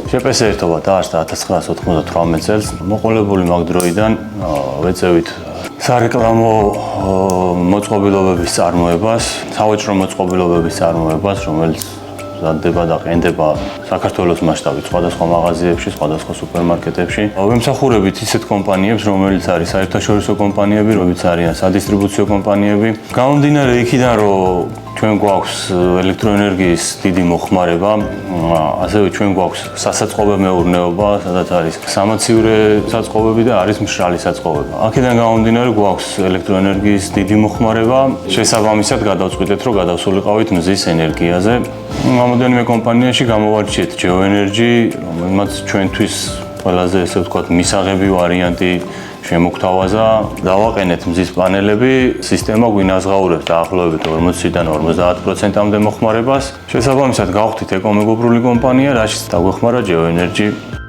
შეპეს ერთობა დაარსდა 1998 წელს. მოყოლებული მაგ დროიდან ვეწევით სარეკლამო მოწყობილობების წარმოებას, სავაჭრო მოწყობილობების წარმოებას, რომელიც ზრდდება და ყენდება საქართველოს მასშტაბით სხვადასხვა მაღაზიებში, სხვადასხვა სუპერმარკეტებში. ვემსახურებით ისეთ კომპანიებს, რომელიც არის საერთაშორისო კომპანიები, რომლებიც არიან სადისტრიბუციო კომპანიები. გამომდინარე იქიდან, რომ ჩვენ გვაქვს ელექტროენერგიის დიდი მოხმარება, ასევე ჩვენ გვაქვს სასაწყობე მეურნეობა, სადაც არის სამაციურე საწყობები და არის მშრალი საწყობება. აქედან გამომდინარე გვაქვს ელექტროენერგიის დიდი მოხმარება, შესაბამისად გადავწყვიტეთ, რომ გადავსულიყავით მზის ენერგიაზე. რამოდენიმე კომპანიაში გამოვარჩიეთ GeoEnergy, რომელმაც ჩვენთვის ყველაზე ესე ვთქვათ მისაღები ვარიანტი შემოგთავაზა. დავაყენეთ მზის პანელები, სისტემა გვინაზღაურებს დაახლოებით 40-დან 50%-მდე მოხმარებას. შესაბამისად გავხდით ეკომეგობრული კომპანია, რაშიც დაგვეხმარა GeoEnergy.